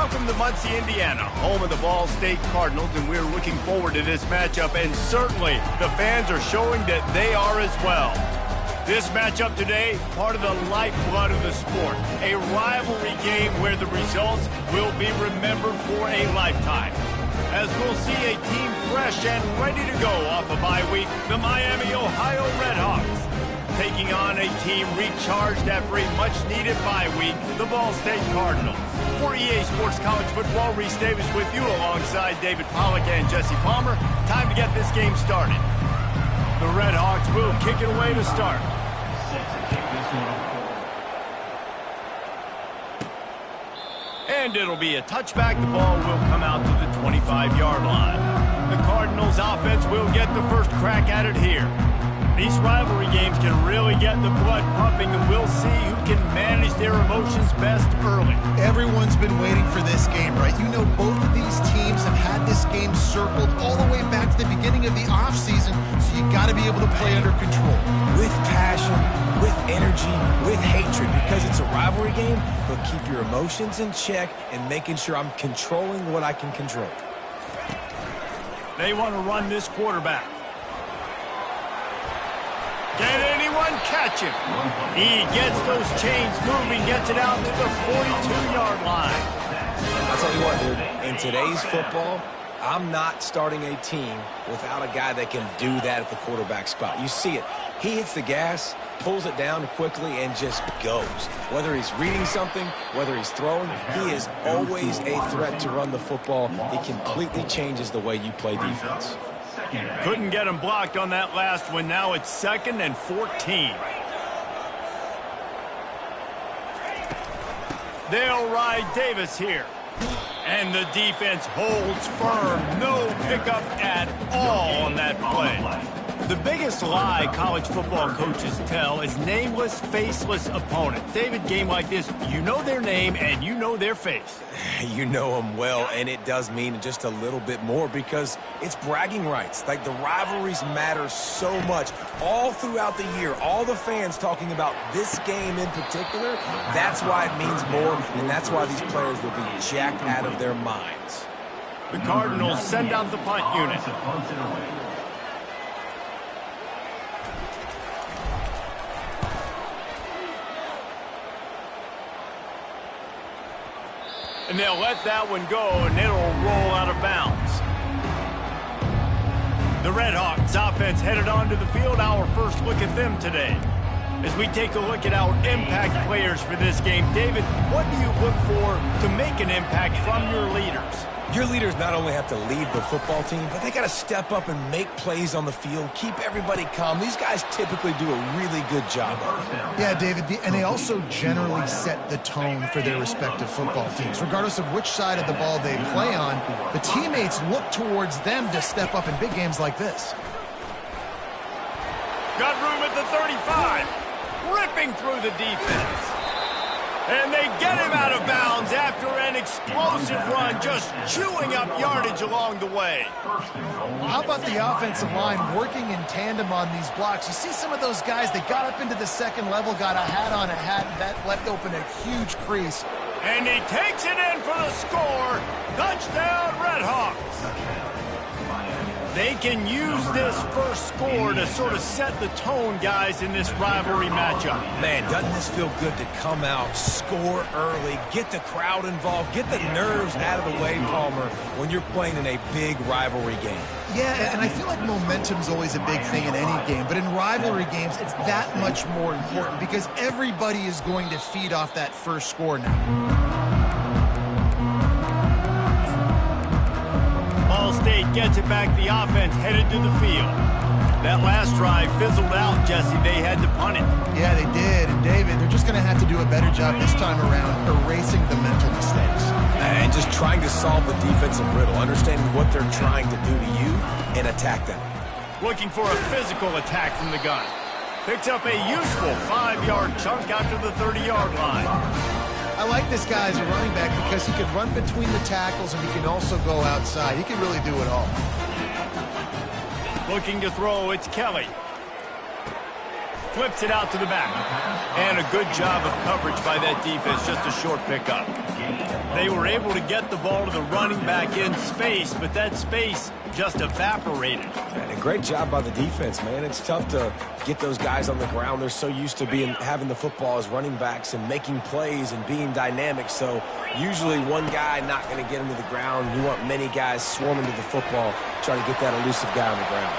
Welcome to Muncie, Indiana, home of the Ball State Cardinals, and we're looking forward to this matchup, and certainly the fans are showing that they are as well. This matchup today, part of the lifeblood of the sport, a rivalry game where the results will be remembered for a lifetime. As we'll see a team fresh and ready to go off a bye week, the Miami, Ohio Redhawks, taking on a team recharged after a much-needed bye week, the Ball State Cardinals. For EA Sports College Football, Reese Davis with you alongside David Pollack and Jesse Palmer. Time to get this game started. The Redhawks will kick it away to start. And it'll be a touchback. The ball will come out to the 25-yard line. The Cardinals offense will get the first crack at it here. These rivalry games can really get the blood pumping, and we'll see who can manage their emotions best early. Everyone's been waiting for this game, right? You know, both of these teams have had this game circled all the way back to the beginning of the offseason, so you got to be able to play under control. With passion, with energy, with hatred, because it's a rivalry game, but keep your emotions in check and making sure I'm controlling what I can control. They want to run this quarterback. Can anyone catch him? He gets those chains moving, gets it out to the 42-yard line. I'll tell you what, dude, in today's football, I'm not starting a team without a guy that can do that at the quarterback spot. You see it. He hits the gas, pulls it down quickly, and just goes. Whether he's reading something, whether he's throwing, he is always a threat to run the football. It completely changes the way you play defense. Couldn't get him blocked on that last one. Now it's 2nd and 14. They'll ride Davis here. And the defense holds firm. No pickup at all on that play. The biggest lie college football coaches tell is nameless, faceless opponent. David, game like this, you know their name and you know their face. You know them well, and it does mean just a little bit more because it's bragging rights. Like, the rivalries matter so much all throughout the year. All the fans talking about this game in particular, that's why it means more, and that's why these players will be jacked out of their minds. The Cardinals send out the punt unit. And they'll let that one go, and it'll roll out of bounds. The Redhawks offense headed onto the field. Our first look at them today. As we take a look at our impact players for this game, David, what do you look for to make an impact from your leaders? Your leaders not only have to lead the football team, but they got to step up and make plays on the field, keep everybody calm. These guys typically do a really good job of it. Yeah, David, and they also generally set the tone for their respective football teams. Regardless of which side of the ball they play on, the teammates look towards them to step up in big games like this. Got room at the 35, ripping through the defense. And they get him out of bounds after an explosive run, just chewing up yardage along the way. How about the offensive line working in tandem on these blocks? You see some of those guys, they got up into the second level, got a hat on a hat, and that left open a huge crease. And he takes it in for the score. Touchdown, Redhawks. They can use this first score to sort of set the tone, guys, in this rivalry matchup. Man, doesn't this feel good to come out, score early, get the crowd involved, get the nerves out of the way, Palmer, when you're playing in a big rivalry game? Yeah, and I feel like momentum's always a big thing in any game, but in rivalry games, it's that much more important because everybody is going to feed off that first score now. Ball State gets it back. The offense headed to the field. That last drive fizzled out, Jesse. They had to punt it. Yeah, they did. And David, they're just going to have to do a better job this time around erasing the mental mistakes. And just trying to solve the defensive riddle, understanding what they're trying to do to you and attack them. Looking for a physical attack from the gun. Picks up a useful 5-yard chunk out to the 30-yard line. I like this guy as a running back because he can run between the tackles and he can also go outside. He can really do it all. Looking to throw, it's Kelly. Flips it out to the back. And a good job of coverage by that defense, just a short pickup. They were able to get the ball to the running back in space, but that space just evaporated. And a great job by the defense, man. It's tough to get those guys on the ground. They're so used to having the football as running backs and making plays and being dynamic. So usually one guy not going to get him to the ground. You want many guys swarming to the football, trying to get that elusive guy on the ground.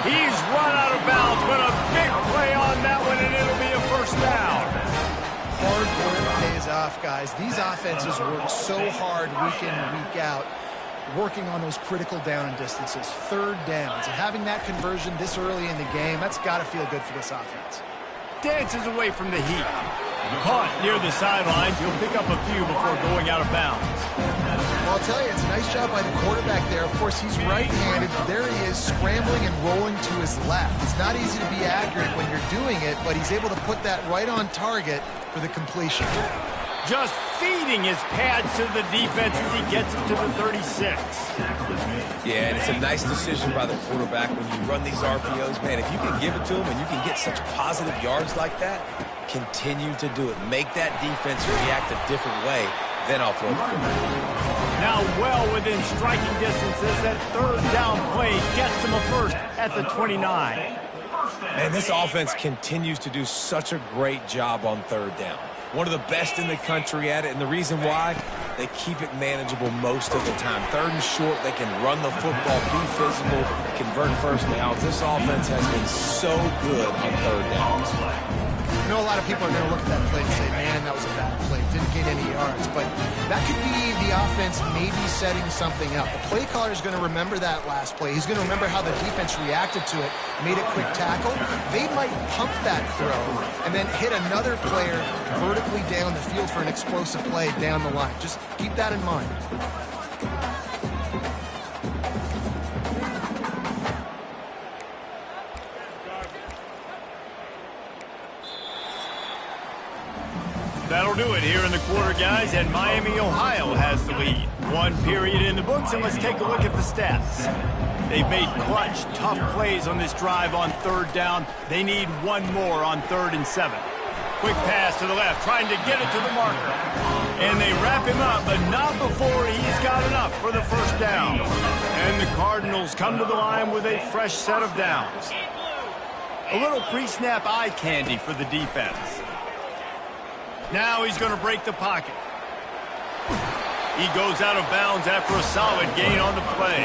He's run out of bounds, but a big play on that one, and it'll be a first down. Hard work pays off, guys. These offenses work so hard week in and week out, working on those critical down and distances, third downs. And having that conversion this early in the game, that's got to feel good for this offense. Dances away from the heat. Caught near the sidelines. He'll pick up a few before going out of bounds. Well, I'll tell you, it's a nice job by the quarterback there. Of course, he's right-handed. There he is, scrambling and rolling to his left. It's not easy to be accurate when you're doing it, but he's able to put that right on target for the completion. Just feeding his pads to the defense as he gets it to the 36. Yeah, and it's a nice decision by the quarterback when you run these RPOs. Man, if you can give it to him and you can get such positive yards like that, continue to do it. Make that defense react a different way. Then I'll throw the football. Now well within striking distance as that third down play gets him a first at the 29. And this offense continues to do such a great job on third down. One of the best in the country at it, and the reason why, they keep it manageable most of the time. Third and short, they can run the football, be physical, convert first downs. This offense has been so good on third downs. I know a lot of people are going to look at that play and say, man, that was a bad play. Didn't gain any yards. But that could be the offense maybe setting something up. The play caller is going to remember that last play. He's going to remember how the defense reacted to it, made a quick tackle. They might pump that throw and then hit another player vertically down the field for an explosive play down the line. Just keep that in mind. That'll do it here in the quarter, guys, and Miami, Ohio has the lead. One period in the books, and let's take a look at the stats. They've made clutch, tough plays on this drive on third down. They need one more on 3rd and 7. Quick pass to the left, trying to get it to the marker. And they wrap him up, but not before he's got enough for the first down. And the Cardinals come to the line with a fresh set of downs. A little pre-snap eye candy for the defense. Now he's going to break the pocket. He goes out of bounds after a solid gain on the play.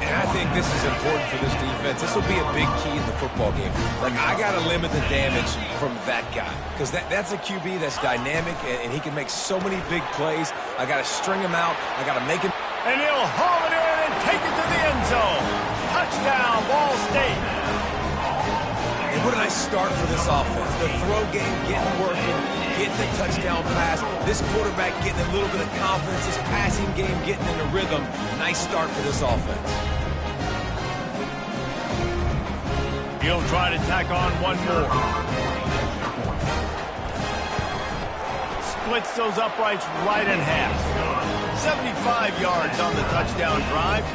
And I think this is important for this defense. This will be a big key in the football game. Like, I got to limit the damage from that guy. Because that's a QB that's dynamic, and he can make so many big plays. I got to string him out. I got to make him. And he'll haul it in and take it to the end zone. Touchdown, Ball State. And what a nice start for this offense. The throw game getting working, getting the touchdown pass. This quarterback getting a little bit of confidence. This passing game getting in a rhythm. Nice start for this offense. He'll try to tack on one more. Splits those uprights right in half. 75 yards on the touchdown drive.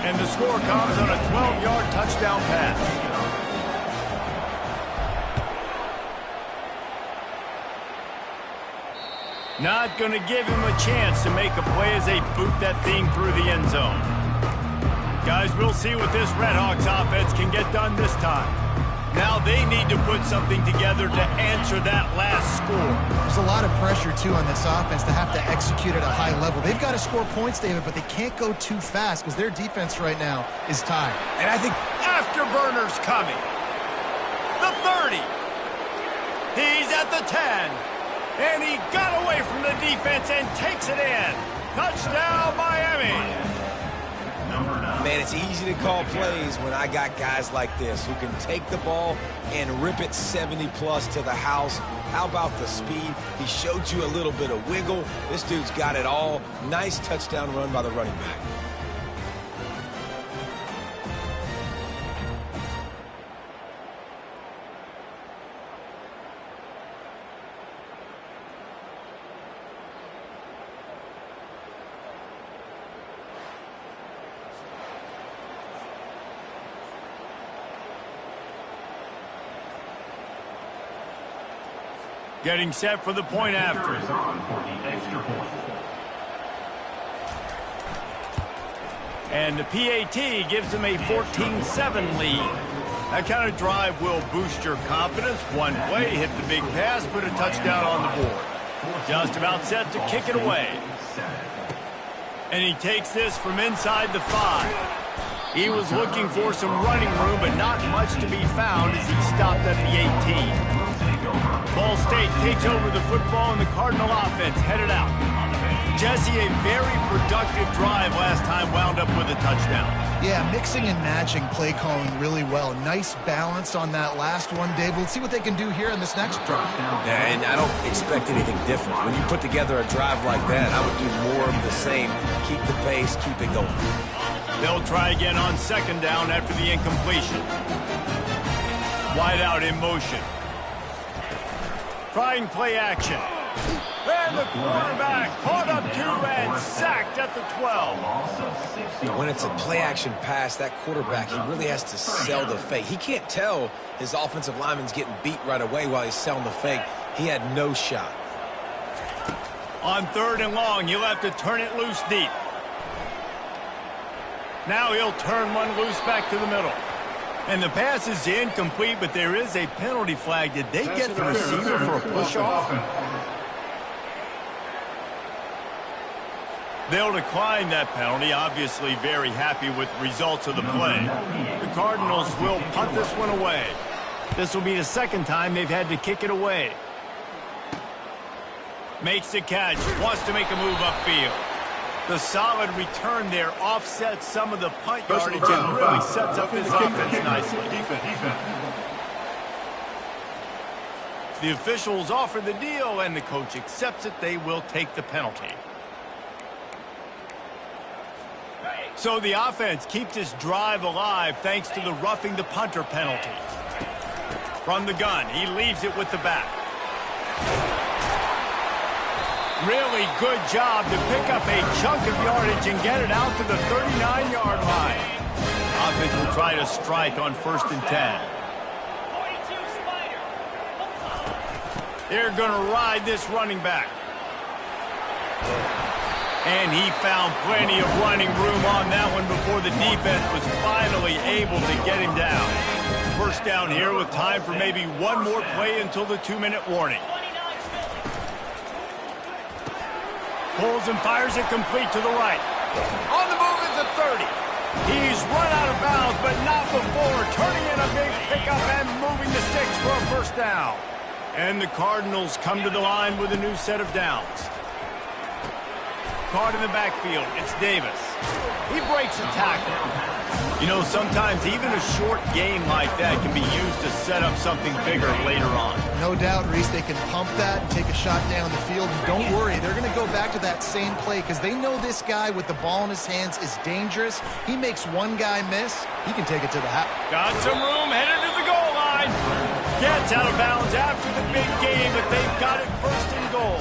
And the score comes on a 12-yard touchdown pass. Not going to give him a chance to make a play as they boot that thing through the end zone. Guys, we'll see what this Redhawks offense can get done this time. Now they need to put something together to answer that last score. There's a lot of pressure, too, on this offense to have to execute at a high level. They've got to score points, David, but they can't go too fast because their defense right now is tired. And I think afterburner's coming. The 30. He's at the 10. And he got away from the defense and takes it in. Touchdown, Miami. Man, it's easy to call plays when I got guys like this who can take the ball and rip it 70-plus to the house. How about the speed? He showed you a little bit of wiggle. This dude's got it all. Nice touchdown run by the running back. Getting set for the point after. And the PAT gives them a 14-7 lead. That kind of drive will boost your confidence. One play, hit the big pass, put a touchdown on the board. Just about set to kick it away. And he takes this from inside the 5. He was looking for some running room, but not much to be found as he stopped at the 18. Ball State takes over the football, and the Cardinal offense headed out. Jesse, a very productive drive last time, wound up with a touchdown. Yeah, mixing and matching play calling really well. Nice balance on that last one, Dave. We'll see what they can do here in this next drive. Yeah, and I don't expect anything different. When you put together a drive like that, I would do more of the same. Keep the pace, keep it going. They'll try again on second down after the incompletion. Wide out in motion. Trying play action. And the quarterback caught up to and sacked at the 12. When it's a play-action pass, that quarterback, he really has to sell the fake. He can't tell his offensive lineman's getting beat right away while he's selling the fake. He had no shot. On third and long, he'll have to turn it loose deep. Now he'll turn one loose back to the middle. And the pass is incomplete, but there is a penalty flag. Did they get the receiver for a push-off? They'll decline that penalty, obviously very happy with the results of the play. The Cardinals will punt this one away. This will be the second time they've had to kick it away. Makes the catch, wants to make a move upfield. The solid return there offsets some of the punt yardage and really sets up his offense nicely. The officials offer the deal, and the coach accepts it. They will take the penalty. So the offense keeps this drive alive thanks to the roughing the punter penalty. From the gun, he leaves it with the back. Really good job to pick up a chunk of yardage and get it out to the 39-yard line. Offense will try to strike on 1st and 10. They're going to ride this running back. And he found plenty of running room on that one before the defense was finally able to get him down. First down here with time for maybe one more play until the 2-minute warning. Pulls and fires it complete to the right. On the move is the 30. He's run out of bounds, but not before turning in a big pickup and moving the sticks for a first down. And the Cardinals come to the line with a new set of downs. Caught in the backfield, it's Davis. He breaks a tackle. You know, sometimes even a short game like that can be used to set up something bigger later on. No doubt, Reese, they can pump that and take a shot down the field. And don't worry, they're going to go back to that same play because they know this guy with the ball in his hands is dangerous. He makes one guy miss, he can take it to the house. Got some room, headed to the goal line. Gets out of bounds after the big game, but they've got it first and goal.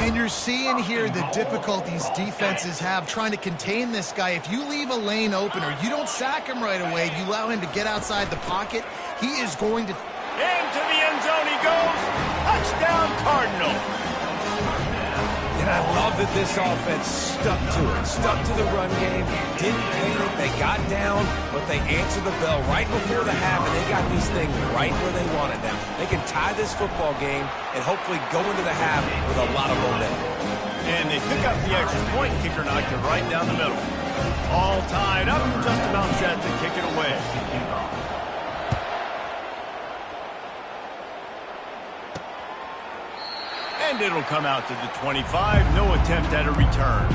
And you're seeing here the difficulties defenses have trying to contain this guy. If you leave a lane open or you don't sack him right away, you allow him to get outside the pocket, he is going to... Into the end zone he goes. Touchdown, Cardinal. And I love that this offense stuck to it. Stuck to the run game. Didn't panic. They got down, but they answered the bell right before the half, and they got these things right where they wanted them. They can tie this football game and hopefully go into the half with a lot of momentum. And they pick up the extra point. Kicker knocked it right down the middle. All tied up, just about set to kick it away. And it'll come out to the 25. No attempt at a return.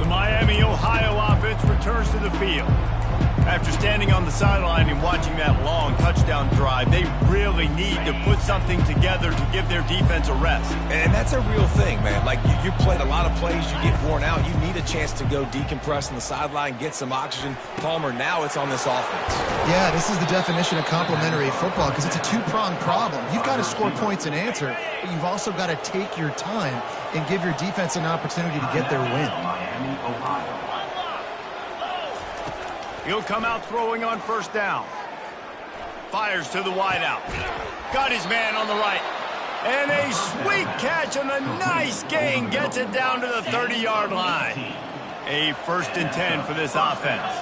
The Miami, Ohio offense returns to the field. After standing on the sideline and watching that long touchdown drive, they really need to put something together to give their defense a rest. And that's a real thing, man. Like, you played a lot of plays, you get worn out, you need a chance to go decompress on the sideline, get some oxygen. Palmer, now it's on this offense. Yeah, this is the definition of complementary football because it's a two-pronged problem. You've got to score points and answer, but you've also got to take your time and give your defense an opportunity to get their win. He'll come out throwing on first down. Fires to the wideout. Got his man on the right. And a sweet catch on a nice gain gets it down to the 30-yard line. A 1st and 10 for this offense.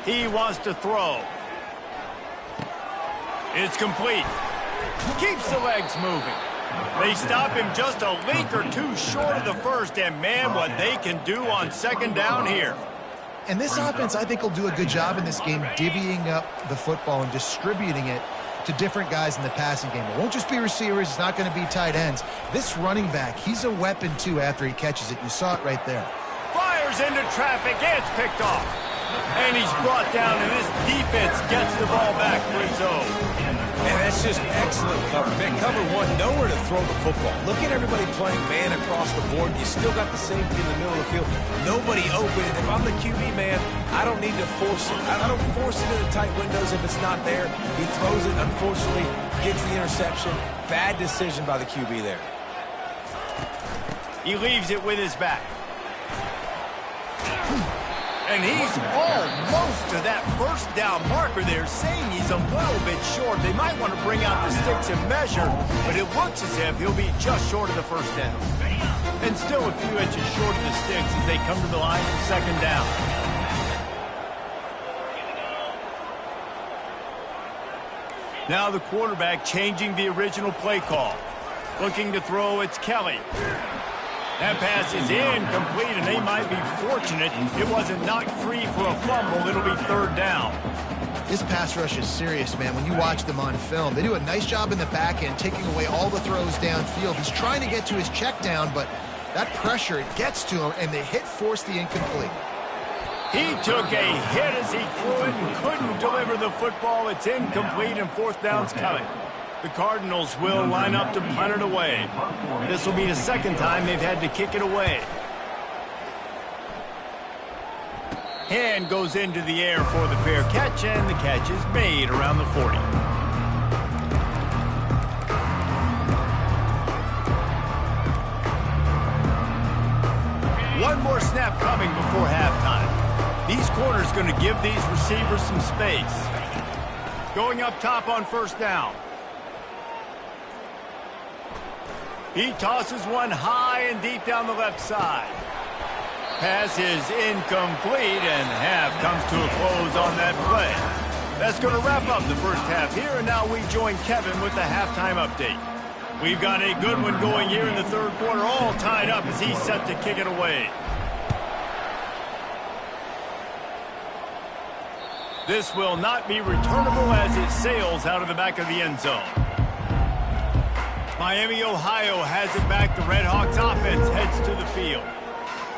He wants to throw. It's complete. Keeps the legs moving. They stop him just a link or two short of the first, and man, what they can do on 2nd down here. And this offense, I think, will do a good job in this game divvying up the football and distributing it to different guys in the passing game. It won't just be receivers. It's not going to be tight ends. This running back, he's a weapon, too, after he catches it. You saw it right there. Fires into traffic. It's picked off. And he's brought down, and this defense gets the ball back for its own. And that's just excellent cover. Man, cover one, nowhere to throw the football. Look at everybody playing man across the board. You still got the safety in the middle of the field. Nobody open. And if I'm the QB, man, I don't need to force it. I don't force it into tight windows if it's not there. He throws it, unfortunately, gets the interception. Bad decision by the QB there. He leaves it with his back. And he's almost to that 1st down marker there, saying he's a little bit short. They might want to bring out the sticks and measure, but it looks as if he'll be just short of the 1st down. And still a few inches short of the sticks as they come to the line for 2nd down. Now the quarterback changing the original play call. Looking to throw, it's Kelly. That pass is incomplete, and they might be fortunate it wasn't knocked free for a fumble. It'll be 3rd down. This pass rush is serious, man. When you watch them on film, they do a nice job in the back end, taking away all the throws downfield. He's trying to get to his check down, but that pressure, it gets to him, and the hit forced the incomplete. He took a hit as he threw it and couldn't deliver the football. It's incomplete, and 4th down's coming. The Cardinals will line up to punt it away. This will be the 2nd time they've had to kick it away. Hand goes into the air for the fair catch, and the catch is made around the 40. One more snap coming before halftime. These corners going to give these receivers some space. Going up top on 1st down. He tosses one high and deep down the left side. Pass is incomplete, and half comes to a close on that play. That's going to wrap up the 1st half here, and now we join Kevin with the halftime update. We've got a good one going here in the 3rd quarter, all tied up as he's set to kick it away. This will not be returnable as it sails out of the back of the end zone. Miami, Ohio has it back. The Red Hawks offense heads to the field.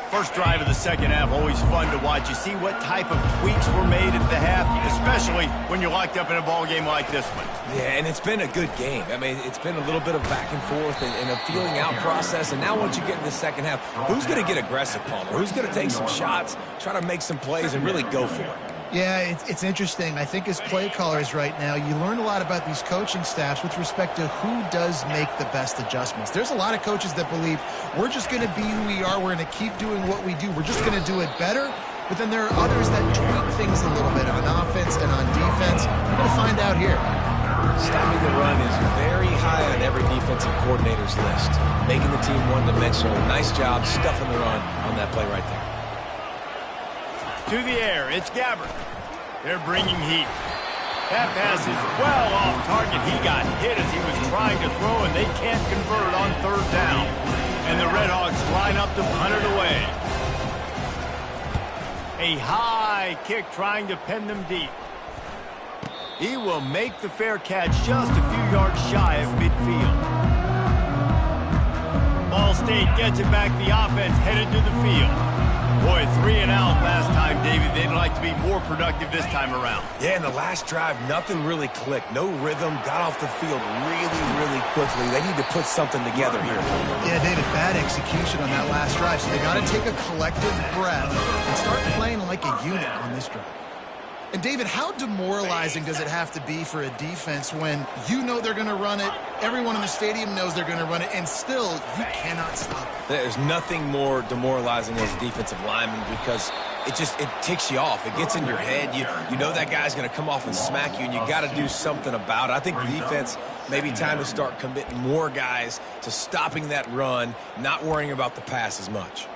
First drive of the 2nd half, always fun to watch. You see what type of tweaks were made at the half, especially when you're locked up in a ball game like this one. Yeah, and it's been a good game. I mean, it's been a little bit of back and forth and a feeling out process. And now once you get in the 2nd half, who's going to get aggressive, Palmer? Who's going to take some shots, try to make some plays, and really go for it? Yeah, it's interesting. I think as play callers right now, you learn a lot about these coaching staffs with respect to who does make the best adjustments. There's a lot of coaches that believe we're just going to be who we are. We're going to keep doing what we do. We're just going to do it better. But then there are others that tweak things a little bit on offense and on defense. We're going to find out here. Stopping the run is very high on every defensive coordinator's list. Making the team one-dimensional. Nice job stuffing the run on that play right there. To the air, it's Gabbert. They're bringing heat. That pass is well off target. He got hit as he was trying to throw, and they can't convert on 3rd down. And the Red Hawks line up to punt it away. A high kick trying to pin them deep. He will make the fair catch just a few yards shy of midfield. Ball State gets it back. The offense headed to the field. Boy, 3 and out last time, David. They'd like to be more productive this time around. Yeah, in the last drive, nothing really clicked. No rhythm. Got off the field really quickly. They need to put something together here. Yeah, David, bad execution on that last drive. So they got to take a collective breath and start playing like a unit on this drive. And, David, how demoralizing does it have to be for a defense when you know they're going to run it, everyone in the stadium knows they're going to run it, and still you cannot stop it? There's nothing more demoralizing as a defensive lineman because it ticks you off. It gets in your head. You know that guy's going to come off and smack you, and you got to do something about it. I think the defense, maybe time to start committing more guys to stopping that run, not worrying about the pass as much.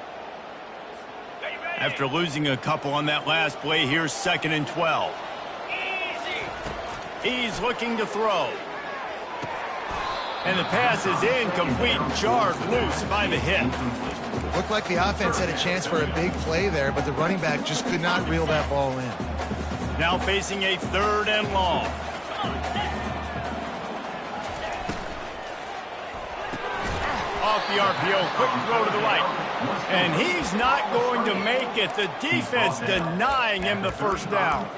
After losing a couple on that last play, here's 2nd and 12. He's looking to throw. And the pass is incomplete, jarred loose by the hit. Looked like the offense had a chance for a big play there, but the running back just could not reel that ball in. Now facing a 3rd and long. Off the RPO, quick throw to the right. And he's not going to make it. The defense denying him the first down.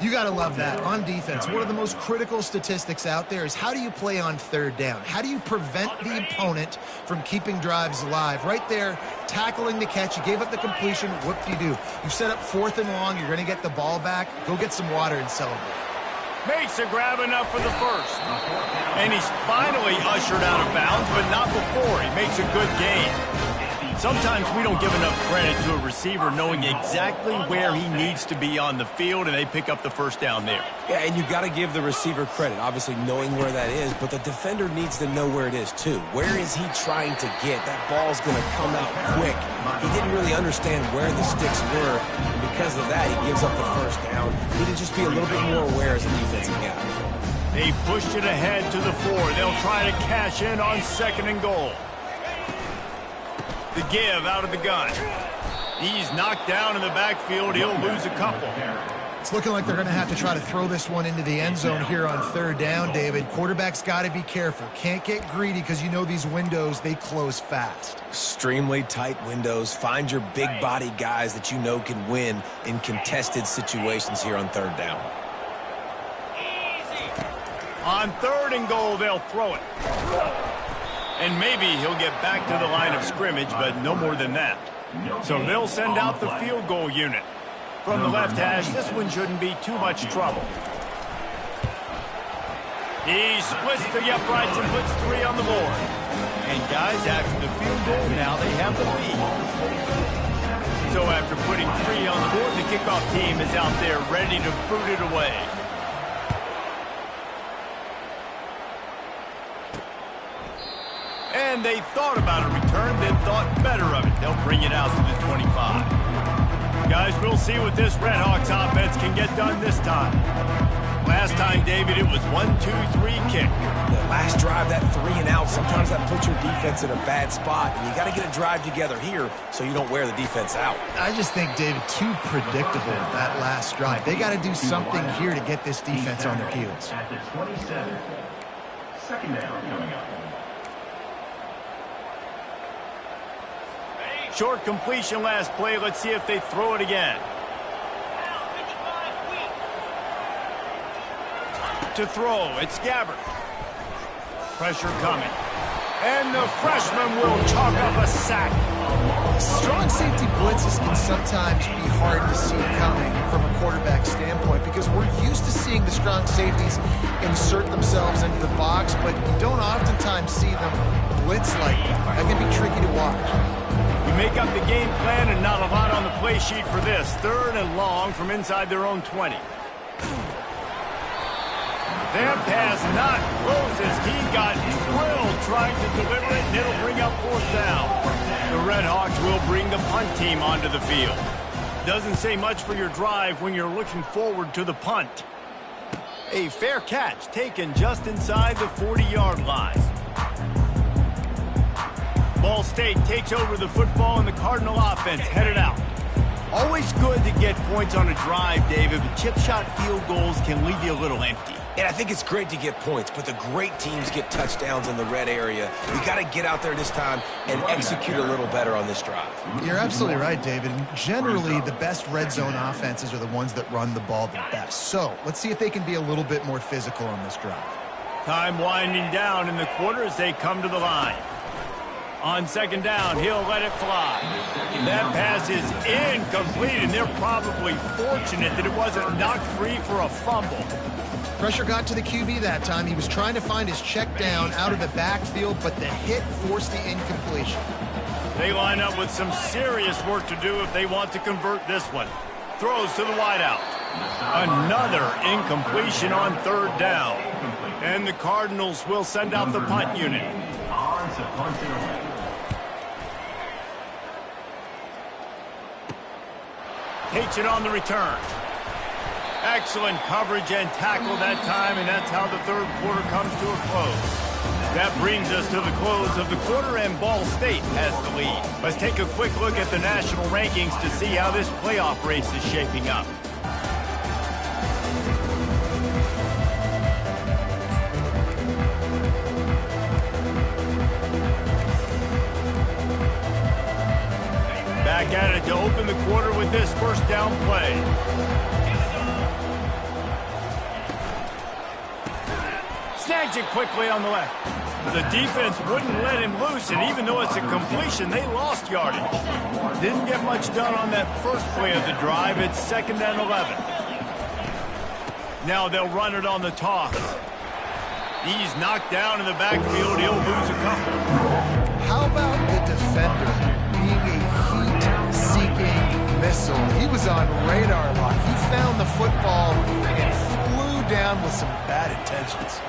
You got to love that. On defense, one of the most critical statistics out there is how do you play on 3rd down? How do you prevent the opponent from keeping drives alive? Right there, tackling the catch. You gave up the completion. What do? You set up 4th and long. You're going to get the ball back. Go get some water and celebrate. Makes a grab enough for the first. And he's finally ushered out of bounds, but not before. He makes a good gain. Sometimes we don't give enough credit to a receiver knowing exactly where he needs to be on the field, and they pick up the first down there. Yeah, and you got to give the receiver credit, obviously knowing where that is, but the defender needs to know where it is too. Where is he trying to get? That ball's going to come out quick. He didn't really understand where the sticks were, and because of that, he gives up the first down. He needed to just be a little bit more aware as a defensive guy. They pushed it ahead to the 4. They'll try to cash in on 2nd and goal. The give out of the gun. He's knocked down in the backfield. He'll lose a couple. It's looking like they're going to have to try to throw this one into the end zone here on 3rd down, David. Quarterback's got to be careful. Can't get greedy because you know these windows, they close fast. Extremely tight windows. Find your big body guys that you know can win in contested situations here on 3rd down. On 3rd and goal, they'll throw it. And maybe he'll get back to the line of scrimmage, but no more than that. So they'll send out the field goal unit. From the left hash, this one shouldn't be too much trouble. He splits the uprights and puts 3 on the board. And guys, after the field goal, now they have the lead. So after putting 3 on the board, the kickoff team is out there ready to boot it away. And they thought about a return, then thought better of it. They'll bring it out to the 25. Guys, we'll see what this Redhawks offense can get done this time. Last time, David, it was 1-2-3 kick. The last drive, that 3 and out, sometimes that puts your defense in a bad spot. And you got to get a drive together here so you don't wear the defense out. I just think, David, too predictable that last drive. They got to do something here to get this defense on their heels. At the 27, 2nd down coming up. Short completion last play. Let's see if they throw it again. To throw, it's Gabbert. Pressure coming. And the freshman will chalk up a sack. Strong safety blitzes can sometimes be hard to see coming from a quarterback standpoint because we're used to seeing the strong safeties insert themselves into the box, but you don't oftentimes see them blitz like that. That can be tricky to watch. You make up the game plan and not a lot on the play sheet for this. 3rd and long from inside their own 20. That pass not close as he got drilled trying to deliver it, and it'll bring up 4th down. The Redhawks will bring the punt team onto the field. Doesn't say much for your drive when you're looking forward to the punt. A fair catch taken just inside the 40-yard line. Ball State takes over the football and the Cardinal offense headed out. Always good to get points on a drive, David, but chip shot field goals can leave you a little empty. And I think it's great to get points, but the great teams get touchdowns in the red area. You got to get out there this time and execute a little better on this drive. You're absolutely right, David. Generally, the best red zone offenses are the ones that run the ball the best. So let's see if they can be a little bit more physical on this drive. Time winding down in the quarter as they come to the line. On 2nd down, he'll let it fly. That pass is incomplete, and they're probably fortunate that it wasn't knocked free for a fumble. Pressure got to the QB that time. He was trying to find his check down out of the backfield, but the hit forced the incompletion. They line up with some serious work to do if they want to convert this one. Throws to the wideout. Another incompletion on third down. And the Cardinals will send out the punt unit. Takes it on the return. Excellent coverage and tackle that time, and that's how the third quarter comes to a close. That brings us to the close of the quarter, and Ball State has the lead. Let's take a quick look at the national rankings to see how this playoff race is shaping up. Back at it to open the quarter with this first down play. Snags it quickly on the left. The defense wouldn't let him loose, and even though it's a completion, they lost yardage. Didn't get much done on that first play of the drive. It's 2nd and 11. Now they'll run it on the toss. He's knocked down in the backfield. He'll lose a couple. How about the defender being a heat-seeking missile? He was on radar lock. He found the football and flew down with some bad intentions.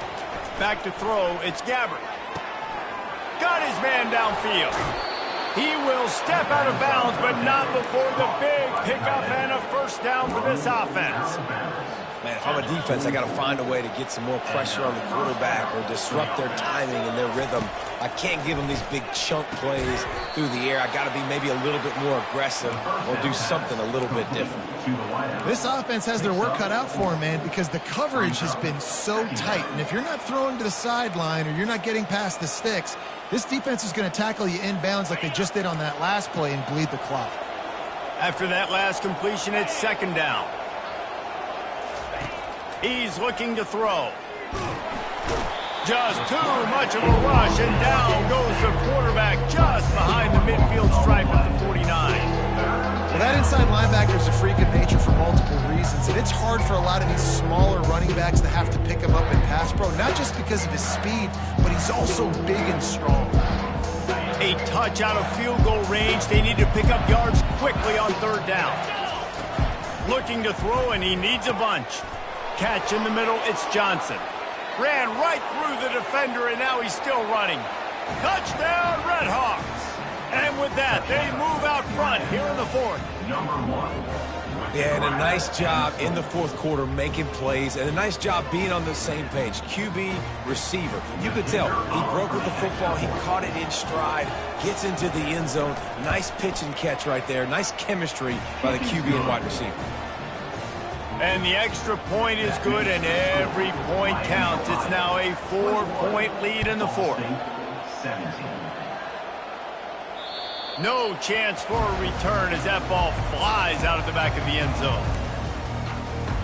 Back to throw, it's Gabbert. Got his man downfield. He will step out of bounds, but not before the big pickup and a first down for this offense. Man, if I'm a defense, I got to find a way to get some more pressure on the quarterback or disrupt their timing and their rhythm. I can't give them these big chunk plays through the air. I got to be maybe a little bit more aggressive or do something a little bit different. This offense has their work cut out for them, man, because the coverage has been so tight. And if you're not throwing to the sideline or you're not getting past the sticks, this defense is going to tackle you inbounds like they just did on that last play and bleed the clock. After that last completion, it's 2nd down. He's looking to throw. Just too much of a rush, and down goes the quarterback just behind the midfield stripe at the 49. Well, that inside linebacker is a freak of nature for multiple reasons, and it's hard for a lot of these smaller running backs to have to pick him up in pass pro, not just because of his speed, but he's also big and strong. A touch out of field goal range. They need to pick up yards quickly on third down. Looking to throw, and he needs a bunch. Catch in the middle, it's Johnson. Ran right through the defender, and now he's still running. Touchdown, Redhawks! And with that, they move out front here in the fourth. Yeah, and a nice job in the fourth quarter making plays, and a nice job being on the same page. QB, receiver. You could tell he broke with the football. He caught it in stride, gets into the end zone. Nice pitch and catch right there. Nice chemistry by the QB and wide receiver. And the extra point is good, and every point counts. It's now a 4-point lead in the fourth. No chance for a return as that ball flies out of the back of the end zone.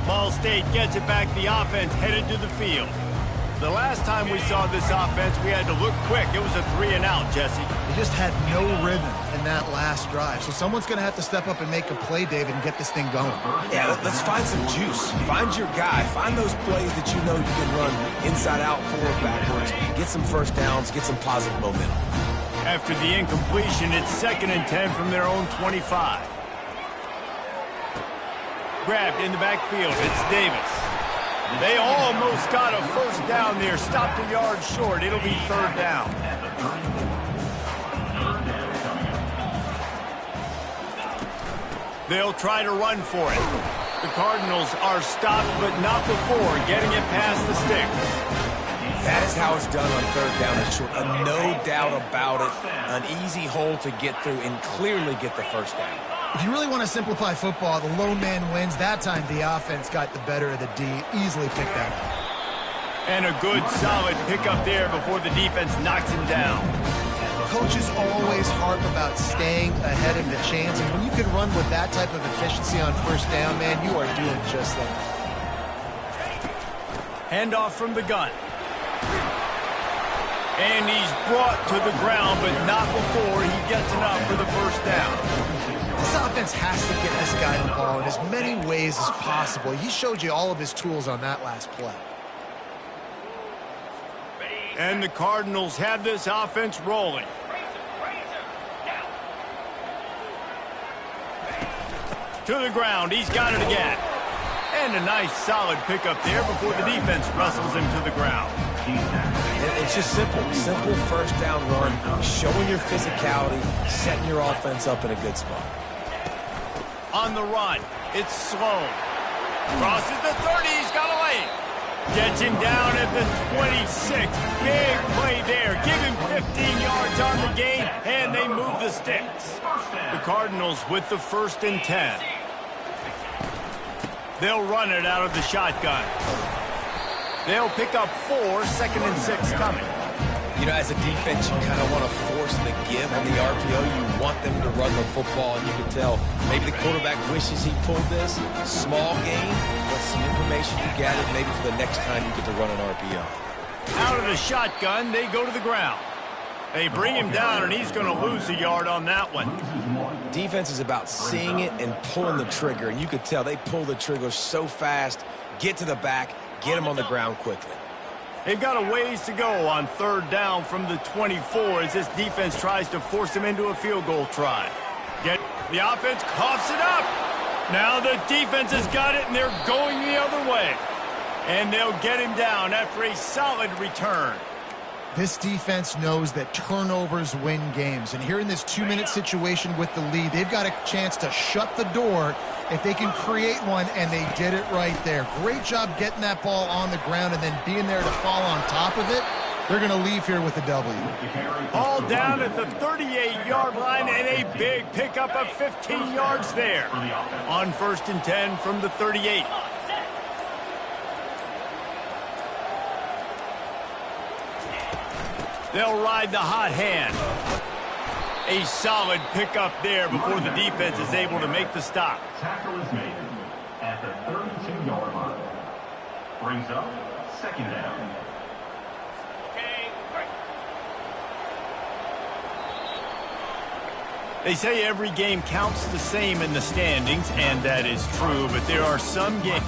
Ball State gets it back. The offense headed to the field. The last time we saw this offense, we had to look quick. It was a 3-and-out, Jesse. They just had no rhythm in that last drive. So someone's going to have to step up and make a play, David, and get this thing going. Yeah, let's find some juice. Find your guy. Find those plays that you know you can run inside out, forward, backwards. Get some first downs. Get some positive momentum. After the incompletion, it's 2nd and 10 from their own 25. Grabbed in the backfield. It's Davis. They almost got a first down there. Stopped a yard short. It'll be 3rd down. They'll try to run for it. The Cardinals are stopped, but not before getting it past the sticks. That is how it's done on 3rd down and short. No doubt about it. An easy hole to get through and clearly get the first down. If you really want to simplify football, the lone man wins. That time the offense got the better of the D. Easily picked that up. And a good, solid pickup there before the defense knocks him down. Coaches always harp about staying ahead of the chains, and when you can run with that type of efficiency on first down, man, you are doing just that. Handoff from the gun. And he's brought to the ground, but not before he gets enough for the first down. This offense has to get this guy the ball in as many ways as possible. He showed you all of his tools on that last play. And the Cardinals have this offense rolling. To the ground. He's got it again. And a nice solid pickup there before the defense wrestles him to the ground. It's just simple. Simple first down run, showing your physicality, setting your offense up in a good spot. On the run, it's slow. Crosses the 30, he's got a lane. Gets him down at the 26. Big play there. Give him 15 yards on the gain, and they move the sticks. The Cardinals with the 1st and 10. They'll run it out of the shotgun. They'll pick up 4, 2nd and 6 coming. You know, as a defense, you kind of want to force the give on the RPO. You want them to run the football, and you can tell maybe the quarterback wishes he pulled this. Small gain, but some information you gathered maybe for the next time you get to run an RPO. Out of the shotgun, they go to the ground. They bring him down, and he's going to lose a yard on that one. Defense is about seeing it and pulling the trigger, and you could tell they pull the trigger so fast, get to the back, get him on the ground quickly. They've got a ways to go on 3rd down from the 24 as this defense tries to force him into a field goal try. The offense coughs it up. Now the defense has got it, and they're going the other way. And they'll get him down after a solid return. This defense knows that turnovers win games. And here in this 2-minute situation with the lead, they've got a chance to shut the door if they can create one, and they did it right there. Great job getting that ball on the ground and then being there to fall on top of it. They're going to leave here with a W. Ball down at the 38-yard line, and a big pickup of 15 yards there. On 1st and 10 from the 38. They'll ride the hot hand. A solid pickup there before the defense is able to make the stop. Tackle is made at the 32-yard line. Brings up 2nd down. They say every game counts the same in the standings, and that is true, but there are some games